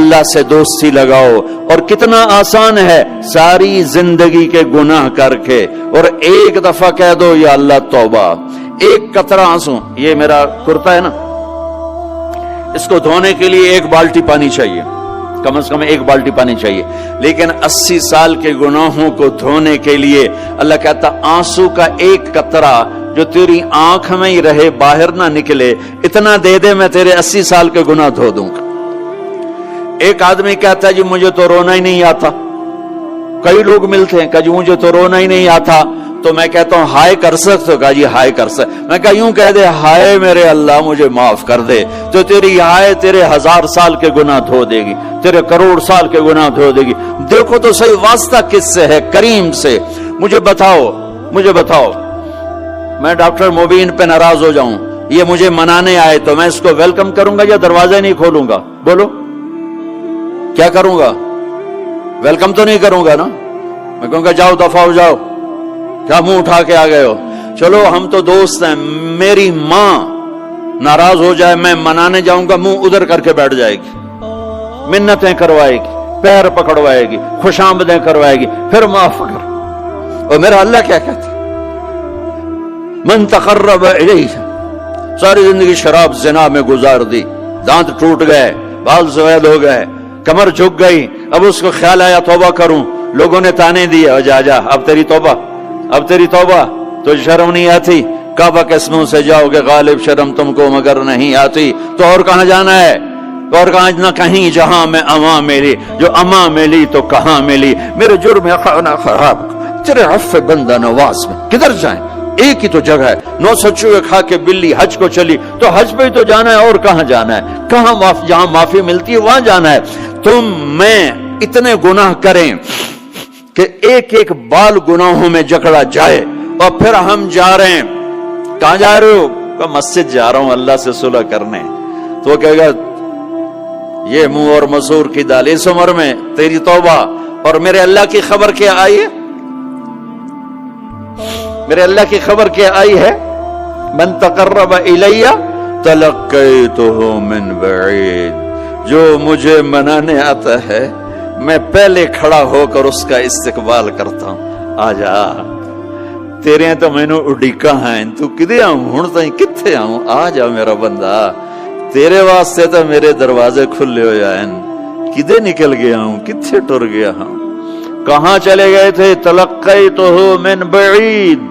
اللہ سے دوستی لگاؤ. اور کتنا آسان ہے ساری زندگی کے گناہ کر کے اور ایک دفعہ کہہ دو یا اللہ توبہ. ایک قطرہ آنسو، یہ میرا کرتا ہے نا، اس کو دھونے کے لیے ایک بالٹی پانی چاہیے، کم از کم ایک بالٹی پانی چاہیے. لیکن 80 سال کے گناہوں کو دھونے کے لیے اللہ کہتا آنسو کا ایک قطرہ جو تیری آنکھ میں ہی رہے، باہر نہ نکلے، اتنا دے دے میں تیرے 80 سال کے گناہ دھو دوں گا. ایک آدمی کہتا ہے جی مجھے تو رونا ہی نہیں آتا. کئی لوگ ملتے ہیں کہ جی مجھے تو رونا ہی نہیں آتا. تو میں کہتا ہوں ہائے کر سکتے ہو؟ کہا جی ہائے کر سکتے. میں کہا یوں کہہ دے ہائے میرے اللہ مجھے معاف کر دے، تو تیری ہائے تیرے 1000 سال کے گناہ دھو دے گی، تیرے کروڑ سال کے گناہ دھو دے گی. دیکھو تو صحیح واسطہ کس سے ہے؟ کریم سے. مجھے بتاؤ میں ڈاکٹر مبین پہ ناراض ہو جاؤں، یہ مجھے منانے آئے تو میں اس کو ویلکم کروں گا یا دروازہ نہیں کھولوں گا؟ بولو کیا کروں گا؟ ویلکم تو نہیں کروں گا نا. میں کہوں گا جاؤ دفعہ ہو جاؤ، کیا منہ اٹھا کے آ گئے ہو؟ چلو ہم تو دوست ہیں. میری ماں ناراض ہو جائے میں منانے جاؤں گا، منہ ادھر کر کے بیٹھ جائے گی، منتیں کروائے گی، پیر پکڑوائے گی، خوش آمدیں کروائے گی، پھر معاف کر. اور میرا اللہ کیا کہتا ہے؟ من تقرب الیہ. ساری زندگی شراب زنا میں گزار دی، دانت ٹوٹ گئے، بال سفید ہو گئے، کمر جھک گئی. اب اس کو خیال آیا توبہ کروں، لوگوں نے تانے دیے جا اب تیری توبہ تو شرم نہیں آتی؟ کعبہ کے اسموں سے جاؤ گے غالب شرم تم کو مگر نہیں آتی. تو اور کہاں جانا ہے؟ اور کہاں نہ کہیں جہاں میں اماں ملی، جو اماں ملی تو کہاں ملی. میرے جرم خانہ خراب تیرے عفو بندہ نواز میں کدھر جائیں؟ ایک ہی تو جگہ ہے. 900 چوہے کھا کے بلی حج کو چلی تو حج پہ ہی تو جانا ہے. اور کہاں جانا ہے؟ کہاں جہاں معافی ملتی ہے وہاں جانا ہے. تم میں اتنے گناہ کریں کہ ایک ایک بال گناہوں میں جکڑا جائے اور پھر ہم جا رہے ہیں. کہاں جا رہے ہو؟ کہ مسجد جا رہا ہوں اللہ سے صلح کرنے. تو وہ کہے گا یہ منہ اور مسور کی دال، اس عمر میں تیری توبہ. اور میرے اللہ کی خبر کیا آئی ہے؟ میرے اللہ کی خبر کیا آئی ہے؟ من تقرب الی تلقیتہ من بعید. جو مجھے منانے آتا ہے میں پہلے کھڑا ہو کر اس کا استقبال کرتا ہوں. آجا تیرے تو مینو اڈیکا ہیں، تو کدے آؤں ہوں تائیں کتھے آؤں؟ آجا میرا بندہ، تیرے واسطے تو میرے دروازے کھلے ہو جائیں. کدے نکل گیا ہوں، کتھے ٹر گیا ہوں، کہاں چلے گئے تھے؟ تلقیتہ من بعید.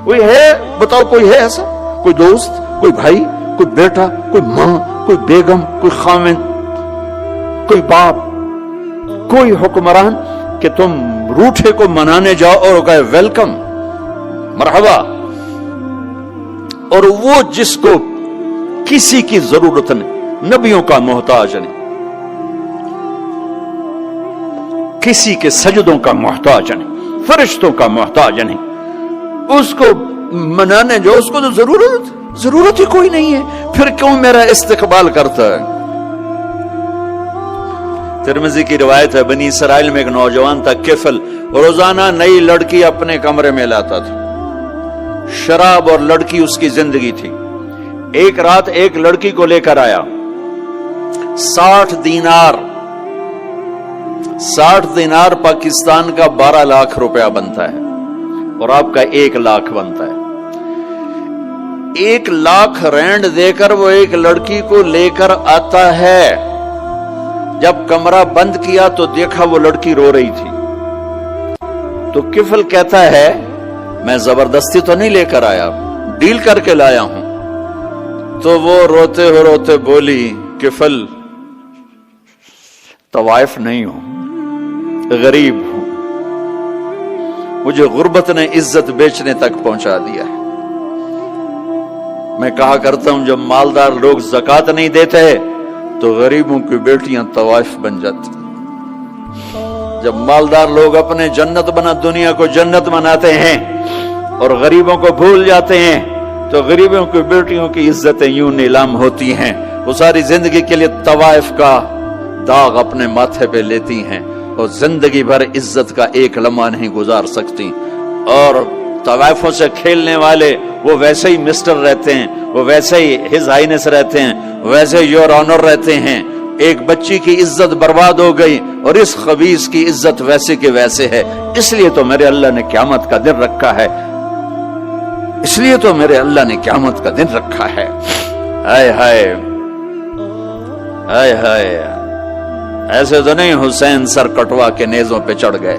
کوئی ہے بتاؤ، کوئی ہے ایسا؟ کوئی دوست، کوئی بھائی، کوئی بیٹا، کوئی ماں، کوئی بیگم، کوئی خامن، کوئی باپ، کوئی حکمران کہ تم روٹھے کو منانے جاؤ اور کہے ویلکم مرحبا. اور وہ جس کو کسی کی ضرورت نہیں، نبیوں کا محتاج نہیں، کسی کے سجدوں کا محتاج نہیں، فرشتوں کا محتاج نہیں، اس کو منانے جو اس کو تو ضرورت ہی کوئی نہیں ہے، پھر کیوں میرا استقبال کرتا ہے؟ ترمذی کی روایت ہے بنی اسرائیل میں ایک نوجوان تھا کفل، روزانہ نئی لڑکی اپنے کمرے میں لاتا تھا. شراب اور لڑکی اس کی زندگی تھی. ایک رات ایک لڑکی کو لے کر آیا. 60 دینار پاکستان کا 12 لاکھ روپیہ بنتا ہے اور آپ کا 1 لاکھ بنتا ہے. 1 لاکھ رینڈ دے کر وہ ایک لڑکی کو لے کر آتا ہے. جب کمرہ بند کیا تو دیکھا وہ لڑکی رو رہی تھی. تو کفل کہتا ہے میں زبردستی تو نہیں لے کر آیا، ڈیل کر کے لایا ہوں. تو وہ روتے روتے بولی کفل طوائف نہیں ہوں، غریب ہوں، مجھے غربت نے عزت بیچنے تک پہنچا دیا ہے. میں کہا کرتا ہوں جب مالدار لوگ زکوٰۃ نہیں دیتے تو غریبوں کی بیٹیاں طوائف بن جاتی. جب مالدار لوگ اپنے جنت بنا دنیا کو جنت بناتے ہیں اور غریبوں کو بھول جاتے ہیں تو غریبوں کی بیٹیوں کی عزتیں یوں نیلام ہوتی ہیں. وہ ساری زندگی کے لیے طوائف کا داغ اپنے ماتھے پہ لیتی ہیں اور زندگی بھر عزت کا ایک لمحہ نہیں گزار سکتی. اور طوائفوں سے کھیلنے والے وہ ویسے ہی مسٹر رہتے ہیں، وہ ویسے ہی ہز ہائنس رہتے ہیں، ویسے یور آنر رہتے ہیں. ایک بچی کی عزت برباد ہو گئی اور اس خبیث کی عزت ویسے کے ویسے ہے. اس لیے تو میرے اللہ نے قیامت کا دن رکھا ہے. اس لیے تو میرے اللہ نے قیامت کا دن رکھا ہے. ہائے ہائے ہائے ہائے. ایسے تو نہیں حسین سر کٹوا کے نیزوں پہ چڑھ گئے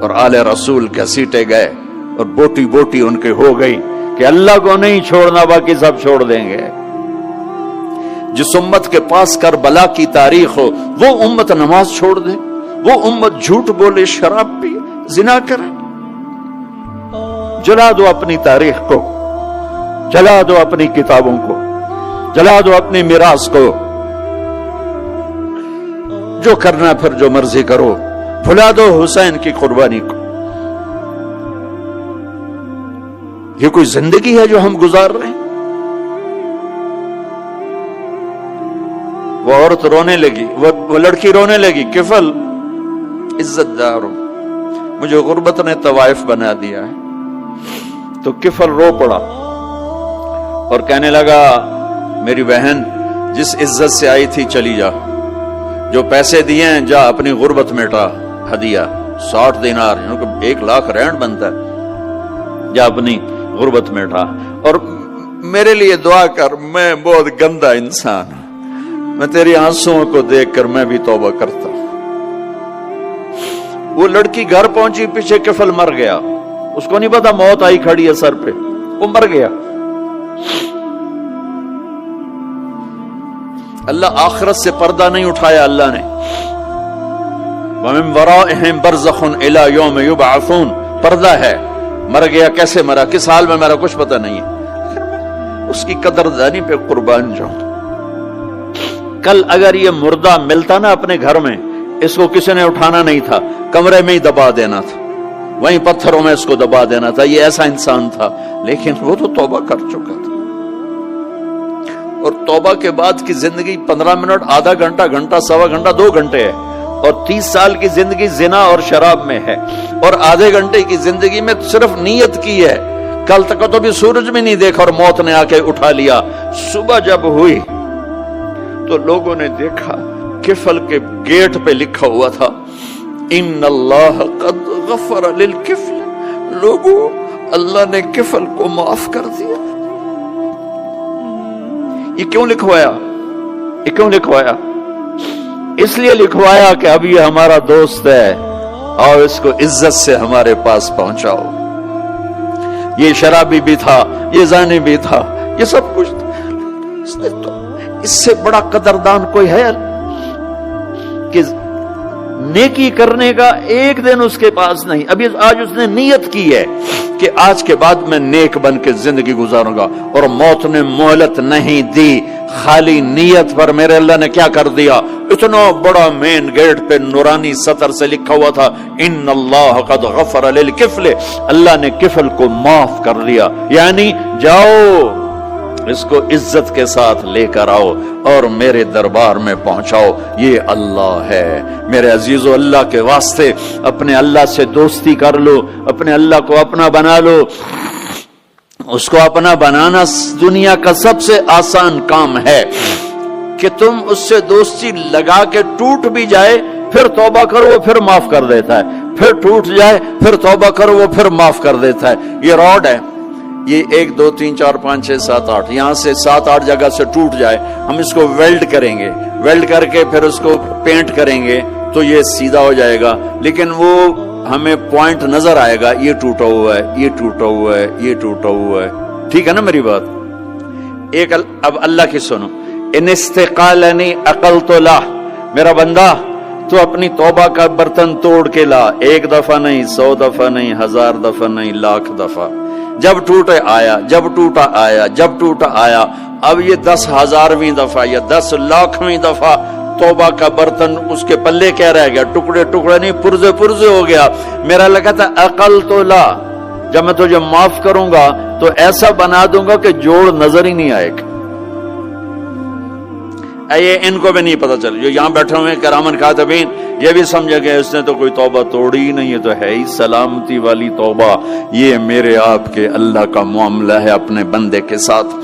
اور آل رسول کے سیٹے گئے اور بوٹی بوٹی ان کے ہو گئی کہ اللہ کو نہیں چھوڑنا باقی سب چھوڑ دیں گے. جس امت کے پاس کربلا کی تاریخ ہو وہ امت نماز چھوڑ دے, وہ امت جھوٹ بولے, شراب پی, زنا کرے. جلا دو اپنی تاریخ کو, جلا دو اپنی کتابوں کو, جلا دو اپنی میراث کو. جو کرنا پھر جو مرضی کرو, بھلا دو حسین کی قربانی کو. یہ کوئی زندگی ہے جو ہم گزار رہے ہیں؟ وہ عورت رونے لگی, وہ لڑکی رونے لگی, کفل عزت دار ہو, مجھے غربت نے طوائف بنا دیا ہے. تو کفل رو پڑا اور کہنے لگا میری بہن جس عزت سے آئی تھی چلی جا, جو پیسے دیے ہیں جا اپنی غربت میٹا. ہدیہ 60 دینار, 1 لاکھ رینڈ بنتا ہے, جا اپنی غربت میٹا. اور میرے لیے دعا کر, میں بہت گندا انسان ہوں, میں تیری آنسوؤں کو دیکھ کر میں بھی توبہ کرتا ہوں. وہ لڑکی گھر پہنچی, پیچھے کفل مر گیا. اس کو نہیں پتا موت آئی کھڑی ہے سر پہ, وہ مر گیا. اللہ آخرت سے پردہ نہیں اٹھایا اللہ نے. وَمِن وَرَائِهِمْ بَرْزَخٌ إِلَى يَوْمِ يُبْعَثُونَ. پردہ ہے, مر گیا, کیسے مرا, کس حال میں میرا کچھ پتہ نہیں ہے. اس کی قدردانی پہ قربان جاؤں. کل اگر یہ مردہ ملتا نا اپنے گھر میں, اس کو کسی نے اٹھانا نہیں تھا, کمرے میں ہی دبا دینا تھا, وہیں پتھروں میں اس کو دبا دینا تھا. یہ ایسا انسان تھا, لیکن وہ تو توبہ کر چکا تھا. اور توبہ کے بعد کی زندگی 15 منٹ, آدھا گھنٹہ, گھنٹہ, سوا گھنٹہ, 2 گھنٹے ہے. اور 30 سال کی زندگی زنا اور شراب میں ہے, اور آدھے گھنٹے کی زندگی میں صرف نیت کی ہے. کل تک تو بھی سورج میں نہیں دیکھا اور موت نے آ کے اٹھا لیا. صبح جب ہوئی تو لوگوں نے دیکھا کفل کے گیٹ پہ لکھا ہوا تھا ان اللہ قد غفر للکفل. لوگوں, اللہ نے کفل کو معاف کر دیا. یہ کیوں لکھوایا؟ یہ کیوں لکھوایا؟ اس لیے لکھوایا کہ اب یہ ہمارا دوست ہے اور اس کو عزت سے ہمارے پاس پہنچاؤ. یہ شرابی بھی تھا, یہ زانی بھی تھا, یہ سب کچھ تھا. اس سے بڑا قدردان کوئی ہے کہ نیکی کرنے کا ایک دن اس کے پاس نہیں. ابھی آج اس نے نیت کی ہے کہ آج کے بعد میں نیک بن کے زندگی گزاروں گا, اور موت نے مہلت نہیں دی. خالی نیت پر میرے اللہ نے کیا کر دیا, اتنا بڑا مین گیٹ پہ نورانی سطر سے لکھا ہوا تھا ان اللہ قد غفر للکفل. اللہ نے کفل کو معاف کر دیا. یعنی جاؤ اس کو عزت کے ساتھ لے کر آؤ اور میرے دربار میں پہنچاؤ. یہ اللہ ہے. میرے عزیزو, اللہ کے واسطے اپنے اللہ سے دوستی کر لو, اپنے اللہ کو اپنا بنا لو. اس کو اپنا بنانا دنیا کا سب سے آسان کام ہے کہ تم اس سے دوستی لگا کے ٹوٹ بھی جائے پھر توبہ کرو وہ پھر معاف کر دیتا ہے, پھر ٹوٹ جائے پھر توبہ کرو وہ پھر معاف کر دیتا ہے. یہ راڈ ہے, یہ 1 2 3 4 5 6 7 8 یہاں سے 7 8 جگہ سے ٹوٹ جائے, ہم اس کو ویلڈ کریں گے, ویلڈ کر کے پھر اس کو پینٹ کریں گے تو یہ سیدھا ہو جائے گا. لیکن وہ ہمیں پوائنٹ نظر آئے گا, یہ ٹوٹا ہوا ہے, یہ ٹوٹا ہوا ہے, یہ ٹوٹا ہوا ہے. ٹھیک ہے نا میری بات؟ ایک اب اللہ کی سنو. ان استقالنی عقلت له. میرا بندہ تو اپنی توبہ کا برتن توڑ کے لا, 1 دفعہ نہیں, 100 دفعہ نہیں, 1000 دفعہ نہیں, 1,00,000 دفعہ. جب ٹوٹے آیا, جب ٹوٹا آیا, جب ٹوٹا آیا. اب یہ 10,000ویں دفعہ یا 10,00,000ویں دفعہ توبہ کا برتن اس کے پلے کیا رہ گیا, ٹکڑے ٹکڑے نہیں, پرزے پرزے ہو گیا. میرا لگا تھا عقل تو لا, جب میں تجھے معاف کروں گا تو ایسا بنا دوں گا کہ جوڑ نظر ہی نہیں آئے گا. یہ ان کو بھی نہیں پتا چل, جو یہاں بیٹھے ہوئے کرامن کاتبین یہ بھی سمجھے گئے اس نے تو کوئی توبہ توڑی ہی نہیں, ہے تو ہے ہی سلامتی والی توبہ. یہ میرے آپ کے اللہ کا معاملہ ہے اپنے بندے کے ساتھ.